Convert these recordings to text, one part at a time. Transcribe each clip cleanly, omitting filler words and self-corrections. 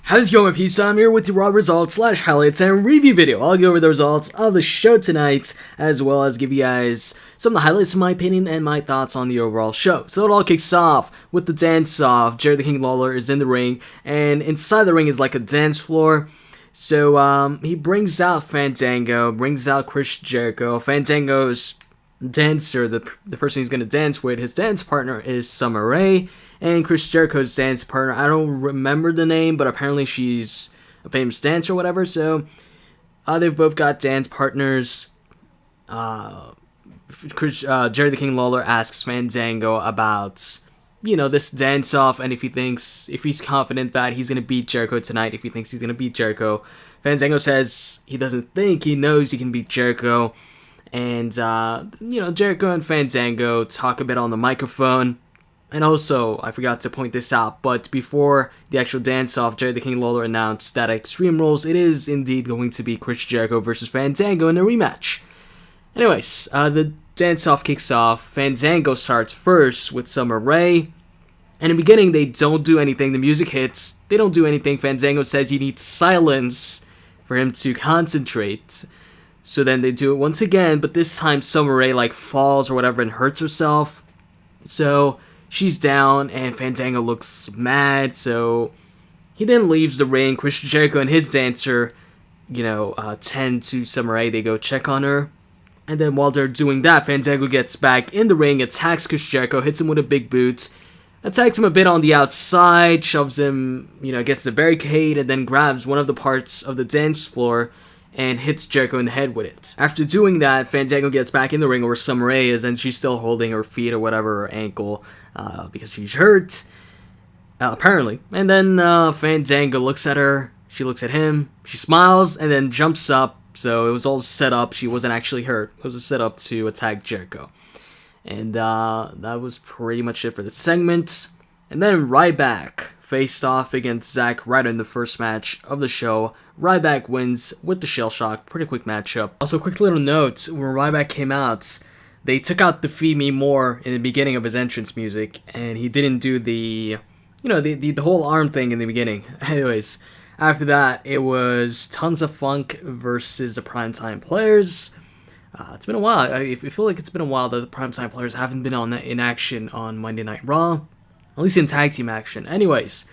How's it going, my peeps? I'm here with the Raw results / highlights and review video. I'll go over the results of the show tonight, as well as give you guys some of the highlights in my opinion and my thoughts on the overall show. So it all kicks off with the dance-off. Jerry the King Lawler is in the ring, and inside the ring is like a dance floor. So he brings out Fandango, brings out Chris Jericho. Fandango's dancer, the person he's going to dance with, his dance partner is Summer Rae, and Chris Jericho's dance partner, I don't remember the name, but apparently she's a famous dancer or whatever. So they've both got dance partners. Jerry the King Lawler asks Fandango about, this dance-off, and if he's confident that he's going to beat Jericho tonight, if he thinks he's going to beat Jericho. Fandango says he doesn't think, he knows he can beat Jericho. And, Jericho and Fandango talk a bit on the microphone. And also, I forgot to point this out, but before the actual dance-off, Jerry the King Lawler announced that at Extreme Rules, it is indeed going to be Chris Jericho versus Fandango in a rematch. Anyways, the dance-off kicks off. Fandango starts first with Summer Rae. And in the beginning, they don't do anything. The music hits. They don't do anything. Fandango says he needs silence for him to concentrate. So then they do it once again, but this time Summer Rae falls or whatever and hurts herself. So she's down and Fandango looks mad, so he then leaves the ring. Chris Jericho and his dancer, tend to Summer Rae. They go check on her. And then while they're doing that, Fandango gets back in the ring, attacks Chris Jericho, hits him with a big boot, attacks him a bit on the outside, shoves him, against the barricade, and then grabs one of the parts of the dance floor and hits Jericho in the head with it. After doing that, Fandango gets back in the ring where Summer Rae is, and she's still holding her feet or whatever, her ankle, because she's hurt, apparently. And then Fandango looks at her, she looks at him, she smiles, and then jumps up. So it was all set up, she wasn't actually hurt. It was set up to attack Jericho. And that was pretty much it for the segment. And then Ryback faced off against Zack Ryder in the first match of the show. Ryback wins with the shell shock. Pretty quick matchup. Also, quick little note, when Ryback came out, they took out the Feed Me More in the beginning of his entrance music, and he didn't do the whole arm thing in the beginning. Anyways, after that, it was Tons of Funk versus the Primetime Players. It's been a while. I feel like it's been a while that the Primetime Players haven't been in action on Monday Night Raw. At least in tag team action. Anyways,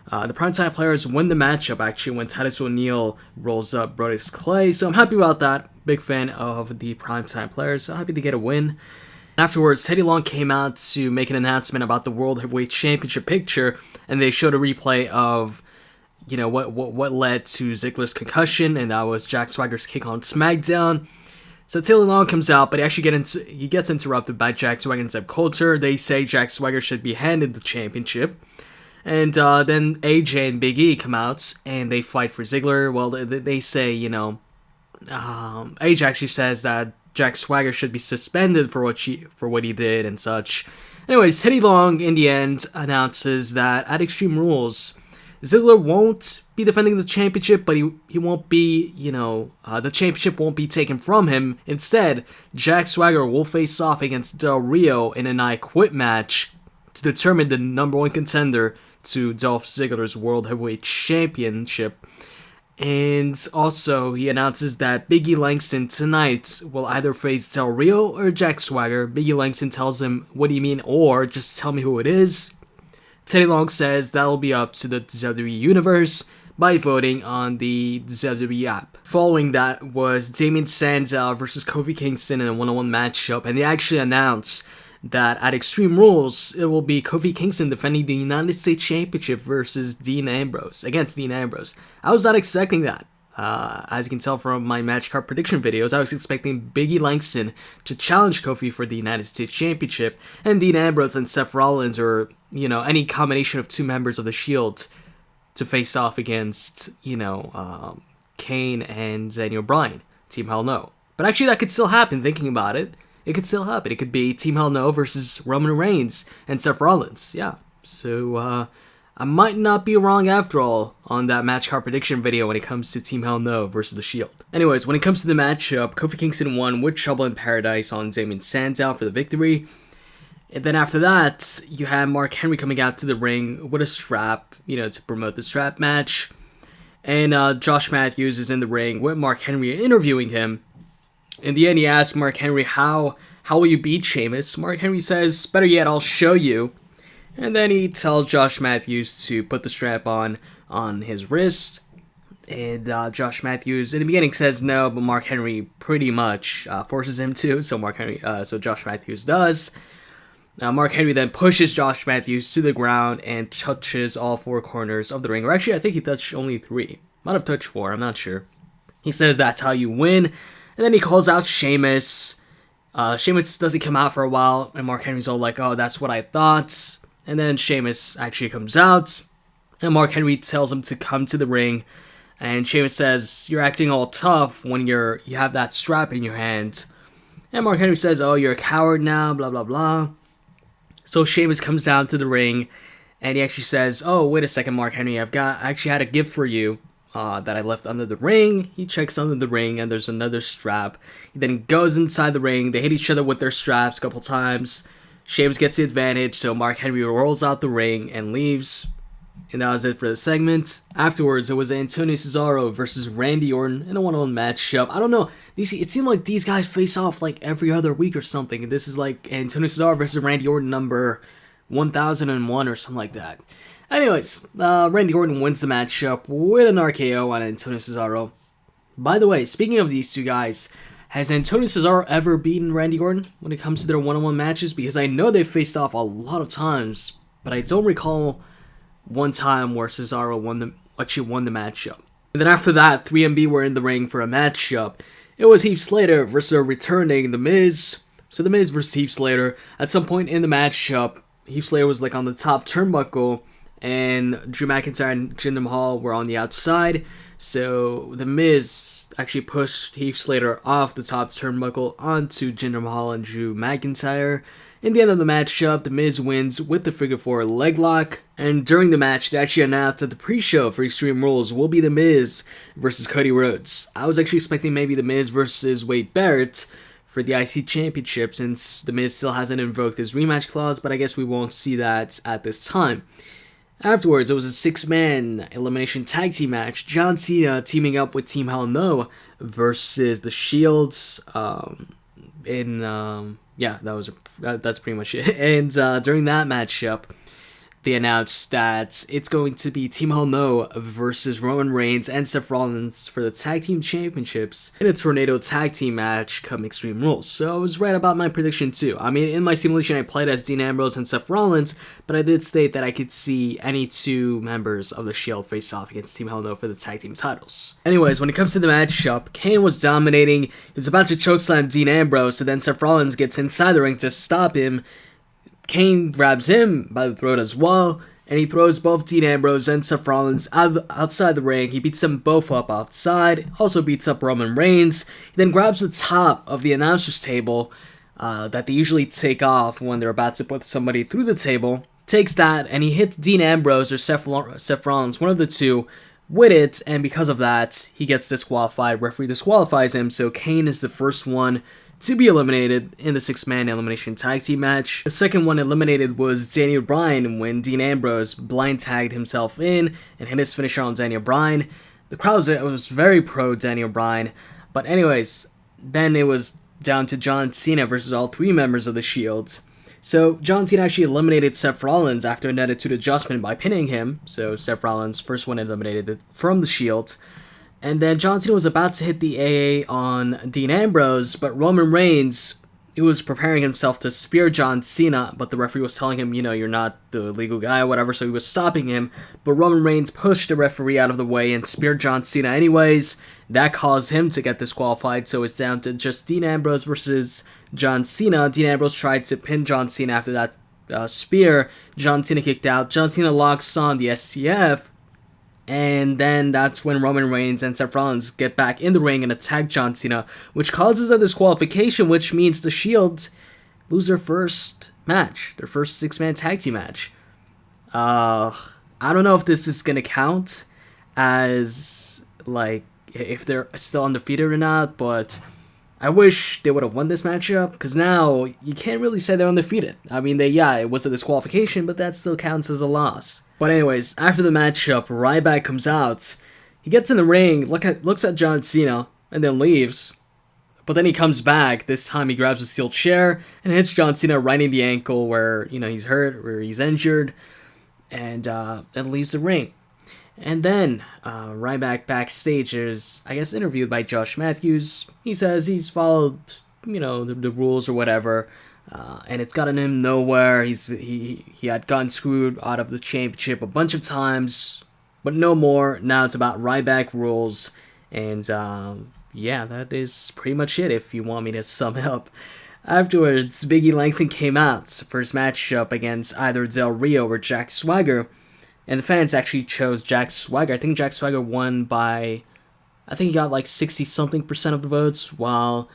the Primetime Players win the matchup actually when Titus O'Neil rolls up Brodus Clay. So I'm happy about that. Big fan of the Primetime Players. So happy to get a win. Afterwards, Teddy Long came out to make an announcement about the World Heavyweight Championship picture. And they showed a replay of, what led to Ziggler's concussion. And that was Jack Swagger's kick on SmackDown. So Teddy Long comes out, but he gets interrupted by Jack Swagger and Zeb Coulter. They say Jack Swagger should be handed the championship. And then AJ and Big E come out, and they fight for Ziggler. Well, they say, AJ actually says that Jack Swagger should be suspended for what he did and such. Anyways, Teddy Long, in the end, announces that at Extreme Rules, Ziggler won't be defending the championship, but he won't be, the championship won't be taken from him. Instead, Jack Swagger will face off against Del Rio in an I Quit match to determine the number one contender to Dolph Ziggler's World Heavyweight Championship. And also, he announces that Big E Langston tonight will either face Del Rio or Jack Swagger. Big E Langston tells him, "What do you mean, or just tell me who it is?" Teddy Long says that'll be up to the WWE Universe by voting on the WWE app. Following that was Damien Sandow versus Kofi Kingston in a one-on-one matchup, and they actually announced that at Extreme Rules, it will be Kofi Kingston defending the United States Championship versus against Dean Ambrose. I was not expecting that. As you can tell from my match card prediction videos, I was expecting Big E Langston to challenge Kofi for the United States Championship, and Dean Ambrose and Seth Rollins, or, any combination of two members of the Shield to face off against, Kane and Daniel Bryan. Team Hell No. But actually, that could still happen, thinking about it. It could still happen. It could be Team Hell No versus Roman Reigns and Seth Rollins. Yeah. So, I might not be wrong after all on that match card prediction video when it comes to Team Hell No versus The Shield. Anyways, when it comes to the matchup, Kofi Kingston won with Trouble in Paradise on Damien Sandow for the victory. And then after that, you had Mark Henry coming out to the ring with a strap, to promote the strap match. And Josh Matthews is in the ring with Mark Henry interviewing him. In the end, he asks Mark Henry, how will you beat Sheamus? Mark Henry says, better yet, I'll show you. And then he tells Josh Matthews to put the strap on his wrist. And Josh Matthews, in the beginning, says no, but Mark Henry pretty much forces him to. So Josh Matthews does. Mark Henry then pushes Josh Matthews to the ground and touches all four corners of the ring. Or actually, I think he touched only 3. Might have touched 4, I'm not sure. He says that's how you win. And then he calls out Sheamus. Sheamus doesn't come out for a while, and Mark Henry's all like, oh, that's what I thought. And then Sheamus actually comes out, and Mark Henry tells him to come to the ring. And Sheamus says, you're acting all tough when you have that strap in your hand. And Mark Henry says, oh, you're a coward now, blah, blah, blah. So Sheamus comes down to the ring, and he actually says, oh, wait a second, Mark Henry, I actually had a gift for you that I left under the ring. He checks under the ring, and there's another strap. He then goes inside the ring. They hit each other with their straps a couple times. Sheamus gets the advantage, so Mark Henry rolls out the ring and leaves. And that was it for the segment. Afterwards, it was Antonio Cesaro versus Randy Orton in a one-on-one matchup. I don't know. It seemed like these guys face off like every other week or something. This is like Antonio Cesaro versus Randy Orton number 1001 or something like that. Anyways, Randy Orton wins the matchup with an RKO on Antonio Cesaro. By the way, speaking of these two guys, has Antonio Cesaro ever beaten Randy Orton when it comes to their one-on-one matches? Because I know they faced off a lot of times, but I don't recall one time where Cesaro actually won the matchup. And then after that, 3MB were in the ring for a matchup. It was Heath Slater versus returning The Miz. So The Miz versus Heath Slater. At some point in the matchup, Heath Slater was like on the top turnbuckle, and Drew McIntyre and Jinder Mahal were on the outside. So The Miz actually pushed Heath Slater off the top turnbuckle onto Jinder Mahal and Drew McIntyre. In the end of the matchup, The Miz wins with the figure 4 leg lock. And during the match, they actually announced that the pre-show for Extreme Rules will be The Miz versus Cody Rhodes. I was actually expecting maybe The Miz versus Wade Barrett for the IC Championship, since The Miz still hasn't invoked his rematch clause, but I guess we won't see that at this time. Afterwards, it was a 6-man elimination tag team match. John Cena teaming up with Team Hell No versus the Shields. Yeah, that's pretty much it. And during that matchup, they announced that it's going to be Team Hell No versus Roman Reigns and Seth Rollins for the Tag Team Championships in a Tornado Tag Team match come Extreme Rules. So I was right about my prediction too. I mean, in my simulation I played as Dean Ambrose and Seth Rollins, but I did state that I could see any 2 members of the Shield face off against Team Hell No for the Tag Team titles. Anyways, when it comes to the matchup, Kane was dominating. He was about to chokeslam Dean Ambrose, so then Seth Rollins gets inside the ring to stop him. Kane grabs him by the throat as well, and he throws both Dean Ambrose and Seth Rollins outside the ring. He beats them both up outside, also beats up Roman Reigns. He then grabs the top of the announcer's table that they usually take off when they're about to put somebody through the table, takes that, and he hits Dean Ambrose or Seth Rollins, one of the two, with it, and because of that, he gets disqualified. Referee disqualifies him, so Kane is the first one to be eliminated in the 6-man elimination tag team match. The second one eliminated was Daniel Bryan when Dean Ambrose blind tagged himself in and hit his finisher on Daniel Bryan. The crowd was very pro Daniel Bryan, but anyways, then it was down to John Cena versus all 3 members of the Shield. So John Cena actually eliminated Seth Rollins after an attitude adjustment by pinning him, so Seth Rollins, first one eliminated from the Shield. And then John Cena was about to hit the AA on Dean Ambrose, but Roman Reigns, he was preparing himself to spear John Cena, but the referee was telling him, you're not the legal guy or whatever, so he was stopping him. But Roman Reigns pushed the referee out of the way and speared John Cena anyways. That caused him to get disqualified, so it's down to just Dean Ambrose versus John Cena. Dean Ambrose tried to pin John Cena after that spear. John Cena kicked out. John Cena locks on the STF. And then that's when Roman Reigns and Seth Rollins get back in the ring and attack John Cena, which causes a disqualification, which means the Shield lose their first match, their first 6-man tag team match. I don't know if this is going to count as, like, if they're still undefeated or not, but I wish they would have won this matchup, because now you can't really say they're undefeated. I mean, it was a disqualification, but that still counts as a loss. But anyways, after the matchup, Ryback comes out. He gets in the ring, looks at John Cena, and then leaves. But then he comes back. This time he grabs a steel chair and hits John Cena right in the ankle where, he's hurt, where he's injured, and then leaves the ring. And then Ryback backstage is, I guess, interviewed by Josh Matthews. He says he's followed, the rules or whatever, and it's gotten him nowhere. He had gotten screwed out of the championship a bunch of times, but no more. Now it's about Ryback rules, and yeah, that is pretty much it if you want me to sum it up. Afterwards, Big E Langston came out. First matchup against either Del Rio or Jack Swagger. And the fans actually chose Jack Swagger. I think Jack Swagger won by, I think he got like 60-something% of the votes, while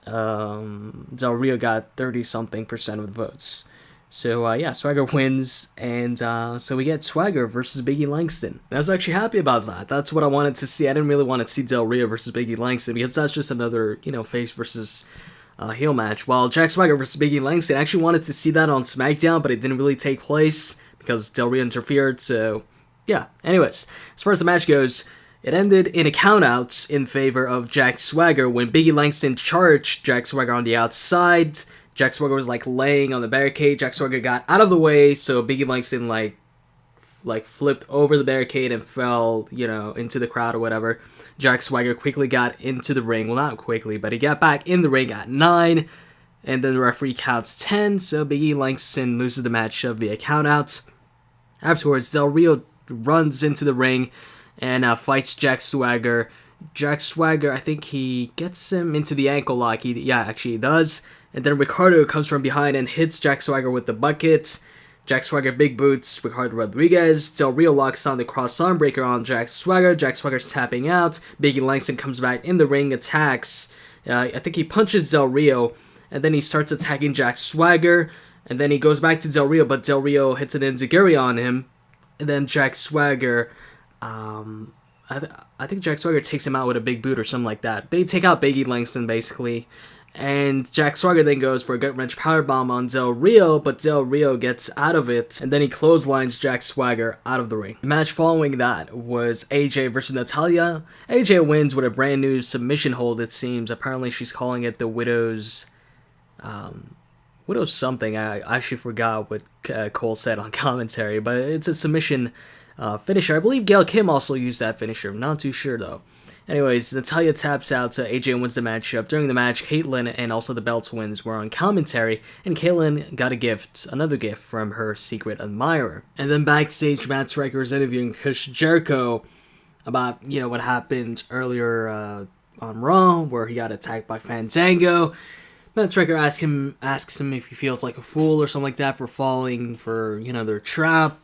Del Rio got 30-something% of the votes. So, yeah, Swagger wins, and so we get Swagger versus Big E Langston. I was actually happy about that. That's what I wanted to see. I didn't really want to see Del Rio versus Big E Langston, because that's just another, face versus heel match. While Jack Swagger versus Big E Langston, I actually wanted to see that on SmackDown, but it didn't really take place, because Del Rio interfered, so, yeah. Anyways, as far as the match goes, it ended in a countout in favor of Jack Swagger when Big E Langston charged Jack Swagger on the outside. Jack Swagger was laying on the barricade. Jack Swagger got out of the way, so Big E Langston flipped over the barricade and fell, into the crowd or whatever. Jack Swagger quickly got into the ring. Well, not quickly, but he got back in the ring at 9, and then the referee counts 10, so Big E Langston loses the match via countout. Afterwards, Del Rio runs into the ring and fights Jack Swagger. Jack Swagger, I think he gets him into the ankle lock. He does. And then Ricardo comes from behind and hits Jack Swagger with the bucket. Jack Swagger big boots Ricardo Rodriguez. Del Rio locks on the cross arm breaker on Jack Swagger. Jack Swagger's tapping out. Big E Langston comes back in the ring, attacks. I think he punches Del Rio, and then he starts attacking Jack Swagger. And then he goes back to Del Rio, but Del Rio hits an enziguri on him. And then Jack Swagger, I think Jack Swagger takes him out with a big boot or something like that. They take out Big E Langston, basically. And Jack Swagger then goes for a gut-wrench powerbomb on Del Rio, but Del Rio gets out of it, and then he clotheslines Jack Swagger out of the ring. The match following that was AJ versus Natalya. AJ wins with a brand new submission hold, it seems. Apparently she's calling it the Widow's something. I actually forgot what Cole said on commentary, but it's a submission finisher. I believe Gail Kim also used that finisher. I'm not too sure, though. Anyways, Natalya taps out, so AJ wins the matchup. During the match, Caitlyn and also the Belt Twins were on commentary, and Caitlyn got another gift from her secret admirer. And then backstage, Matt Striker is interviewing Chris Jericho about, what happened earlier on Raw, where he got attacked by Fandango. Matt Striker asks him if he feels like a fool or something like that for falling for, their trap.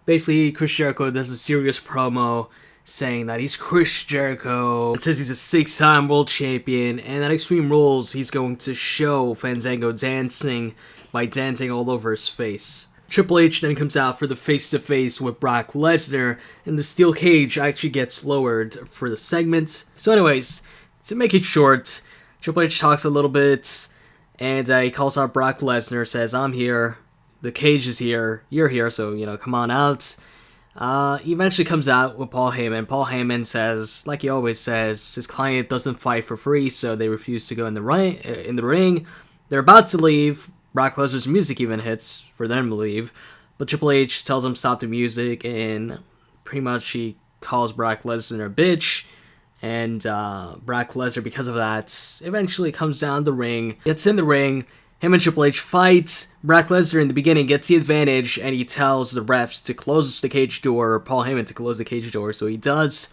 Basically, Chris Jericho does a serious promo saying that he's Chris Jericho, and says he's a 6-time world champion, and at Extreme Rules, he's going to show Fandango dancing by dancing all over his face. Triple H then comes out for the face-to-face with Brock Lesnar, and the steel cage actually gets lowered for the segment. So anyways, to make it short, Triple H talks a little bit, and he calls out Brock Lesnar, says, "I'm here, the cage is here, you're here, so, come on out." He eventually comes out with Paul Heyman. Paul Heyman says, like he always says, his client doesn't fight for free, so they refuse to go in the ring. They're about to leave. Brock Lesnar's music even hits for them to leave, but Triple H tells him stop the music, and pretty much he calls Brock Lesnar a bitch, and Brock Lesnar, because of that, eventually comes down the ring, gets in the ring. Him and Triple H fight. Brock Lesnar in the beginning gets the advantage, and he tells the refs to close the cage door, or Paul Heyman to close the cage door, so he does.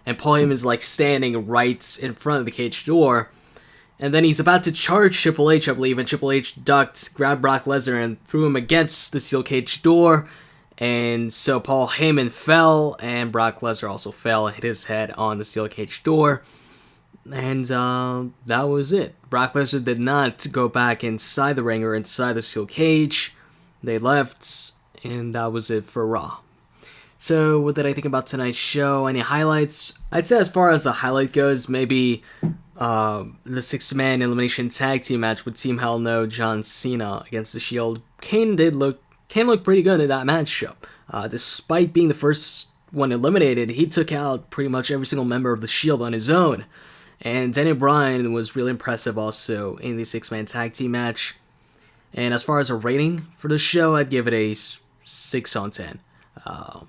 And Paul Heyman's standing right in front of the cage door. And then he's about to charge Triple H, I believe, and Triple H ducked, grabbed Brock Lesnar, and threw him against the steel cage door. And so Paul Heyman fell, and Brock Lesnar also fell and hit his head on the steel cage door. And that was it. Brock Lesnar did not go back inside the ring or inside the steel cage. They left, and that was it for Raw. So, what did I think about tonight's show? Any highlights? I'd say as far as a highlight goes, maybe the 6-man elimination tag team match with Team Hell No, John Cena against The Shield. Kane looked pretty good in that matchup. Despite being the first when eliminated, he took out pretty much every single member of the Shield on his own. And Daniel Bryan was really impressive also in the 6-man tag team match. And as far as a rating for the show, I'd give it a 6 on 10.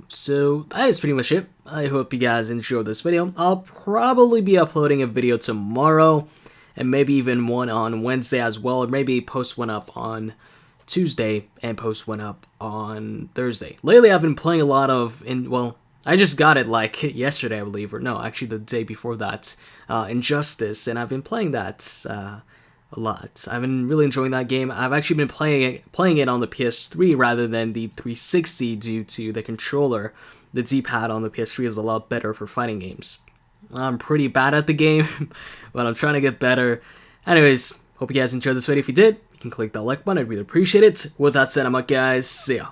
So that is pretty much it. I hope you guys enjoyed this video. I'll probably be uploading a video tomorrow, and maybe even one on Wednesday as well, or maybe post one up on Tuesday and post one up on Thursday. Lately, I've been playing a lot of, I just got it like yesterday, I believe, or no, actually the day before that, Injustice, and I've been playing that a lot. I've been really enjoying that game. I've actually been playing it on the PS3 rather than the 360 due to the controller. The D-pad on the PS3 is a lot better for fighting games. I'm pretty bad at the game, but I'm trying to get better. Anyways, hope you guys enjoyed this video. If you did, you can click that like button. I'd really appreciate it. With that said, I'm out, guys. See ya.